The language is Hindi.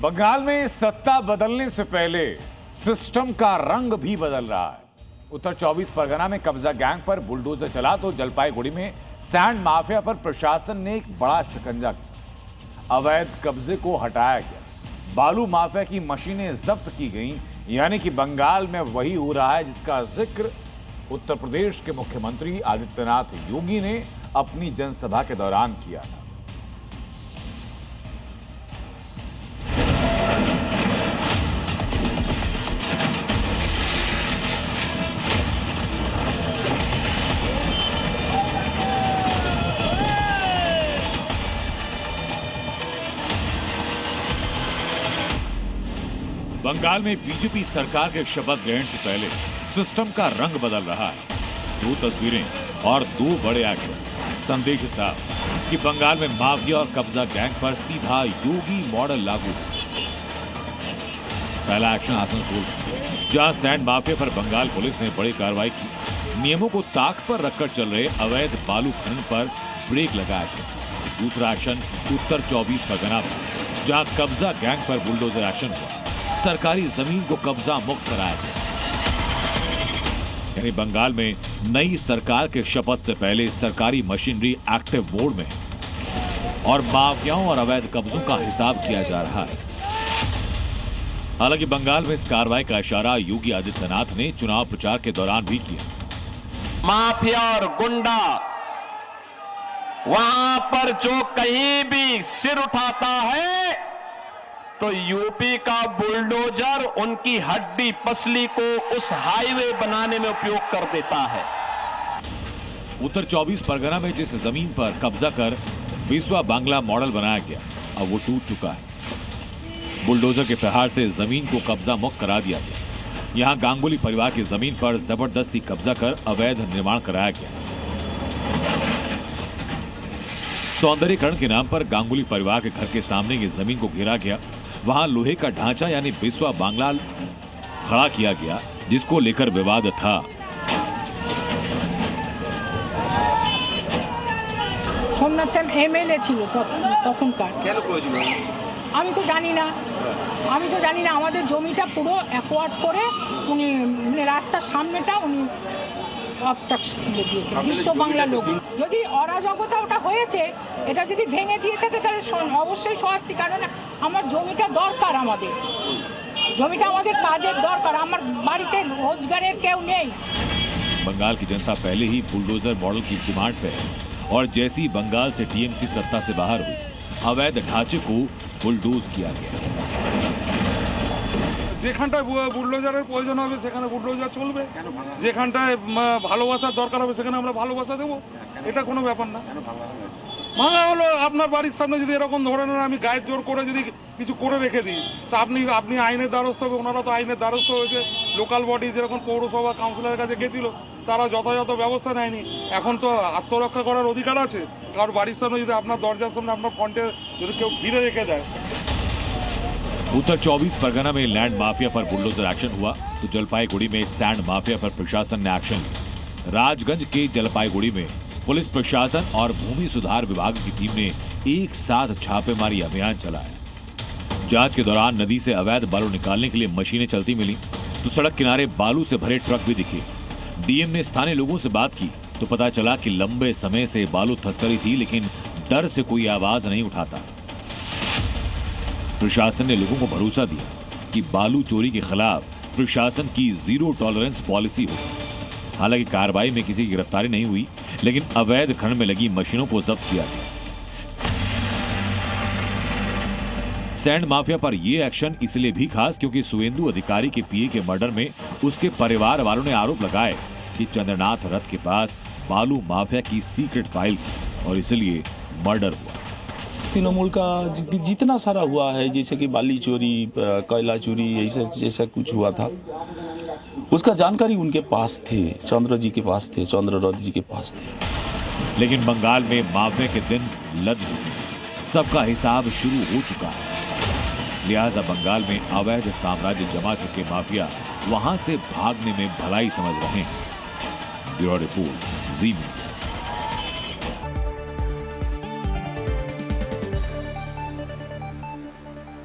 बंगाल में सत्ता बदलने से पहले सिस्टम का रंग भी बदल रहा है। उत्तर 24 परगना में कब्जा गैंग पर बुलडोजर चला तो जलपाईगुड़ी में सैंड माफिया पर प्रशासन ने एक बड़ा शिकंजा कसा। अवैध कब्जे को हटाया गया, बालू माफिया की मशीनें जब्त की गईं। यानी कि बंगाल में वही हो रहा है जिसका जिक्र उत्तर प्रदेश के मुख्यमंत्री आदित्यनाथ योगी ने अपनी जनसभा के दौरान किया था। बंगाल में बीजेपी सरकार के शपथ ग्रहण से पहले सिस्टम का रंग बदल रहा है। दो तस्वीरें और दो बड़े एक्शन। संदेश साफ कि बंगाल में माफिया और कब्जा गैंग पर सीधा योगी मॉडल लागू। पहला एक्शन आसनसोल, जहां सैंड माफिया पर बंगाल पुलिस ने बड़ी कार्रवाई की। नियमों को ताक पर रखकर चल रहे अवैध बालू खनन पर ब्रेक लगाया गया। दूसरा एक्शन उत्तर 24 परगना में, जहां कब्जा गैंग पर बुलडोजर एक्शन हुआ। सरकारी जमीन को कब्जा मुक्त कराया गया। यानी बंगाल में नई सरकार के शपथ से पहले सरकारी मशीनरी एक्टिव मोड में और माफियाओं और अवैध कब्जों का हिसाब किया जा रहा है। हालांकि बंगाल में इस कार्रवाई का इशारा योगी आदित्यनाथ ने चुनाव प्रचार के दौरान भी किया। माफिया और गुंडा वहां पर जो कहीं भी सिर उठाता है तो यूपी का बुलडोजर उनकी हड्डी पसली को उस हाईवे बनाने में उपयोग कर देता है। उत्तर 24 परगना में जिस जमीन पर कब्जा कर बिस्वा बांग्ला मॉडल बनाया गया, अब वो टूट चुका है। बुलडोजर के प्रहार से जमीन को कब्जा मुक्त करा दिया गया। यहां गांगुली परिवार की जमीन पर जबरदस्ती कब्जा कर अवैध निर्माण कराया गया। सौंदर्यीकरण के नाम पर गांगुली परिवार के घर के सामने की जमीन को घेरा गया। वहां लोहे का ढांचा यानी बिस्वा बांग्ला खड़ा किया गया, जिसको लेकर विवाद था। সোমনাথ স্যার এমএলএ ছিল তখনকার। কেন করেছিল? আমি তো জানি না আমাদের জমিটা পুরো অ্যাকোয়ার্ড করে উনি রাস্তার সামনেটা উনি অবস্ট্রাকশন করে দিয়েছেন। বিশ্ব বাংলা লোক যদি অরাজকতা ওটা হয়েছে, এটা যদি ভেঙে দিয়ে থাকে তাহলে অবশ্যই শাস্তি। কারণ আমার জমিটা দরকার, আমাদের জমিটা আমাদের কাজের দরকার, আমার বাড়িতে রোজগারের কেউ নেই। बंगाल की जनता पहले ही बुलडोजर मॉडल की डिमांड पे है और जैसी बंगाल से टीएमसी सत्ता से बाहर हुई, अवैध ढांचे को बुलडोज किया गया। যেখানটায় বুলডোজারের প্রয়োজন হবে সেখানে বুলডোজার চলবে, যেখানটায় ভালোবাসার দরকার হবে সেখানে আমরা ভালোবাসা দেবো। এটা কোনো ব্যাপার না। ভাঙা হলো আপনার বাড়ির সামনে যদি এরকম ধরনের আমি গায়ের জোর করে যদি কিছু করে রেখে দিই তা আপনি আইনের দ্বারস্থ হবে। ওনারা তো আইনের দ্বারস্থ হয়েছে। লোকাল বডি যেরকম পৌরসভা কাউন্সিলরের কাছে গেছিল, তারা যথাযথ ব্যবস্থা নেয়নি। এখন তো আত্মরক্ষা করার অধিকার আছে। কারণ বাড়ির সামনে যদি আপনার দরজার সামনে আপনার ফ্রন্টে যদি কেউ ঘিরে রেখে দেয়। उत्तर 24 परगना में लैंड माफिया पर बुलडोजर एक्शन हुआ तो जलपाईगुड़ी में सैंड माफिया पर प्रशासन ने एक्शन लिया। राजगंज के जलपाईगुड़ी में पुलिस प्रशासन और भूमि सुधार विभाग की टीम ने एक साथ छापेमारी अभियान चलाया। जांच के दौरान नदी से अवैध बालू निकालने के लिए मशीनें चलती मिली तो सड़क किनारे बालू से भरे ट्रक भी दिखे। डीएम ने स्थानीय लोगों से बात की तो पता चला कि लंबे समय से बालू तस्करी थी, लेकिन डर से कोई आवाज नहीं उठाता। प्रशासन ने लोगों को भरोसा दिया कि बालू चोरी के खिलाफ प्रशासन की जीरो टॉलरेंस पॉलिसी होगी। हालांकि कार्रवाई में किसी की गिरफ्तारी नहीं हुई, लेकिन अवैध खनन में लगी मशीनों को जब्त किया गया। सैंड माफिया पर यह एक्शन इसलिए भी खास क्योंकि सुवेंदु अधिकारी के पीए के मर्डर में उसके परिवार वालों ने आरोप लगाए कि चंद्रनाथ रथ के पास बालू माफिया की सीक्रेट फाइल थी और इसलिए मर्डर हुआ। तृणमूल का जितना सारा हुआ है, जैसे कि बाली चोरी, कोयला चोरी, ऐसा कुछ हुआ था, उसका जानकारी उनके पास थे, चंद्र जी के पास थे, चंद्ररथ जी के पास थे। लेकिन बंगाल में माफिया के दिन लद चुके, सबका हिसाब शुरू हो चुका है। लिहाजा बंगाल में अवैध साम्राज्य जमा चुके माफिया वहां से भागने में भलाई समझ रहे हैं। ब्यूरो रिपोर्ट, जी मीडिया।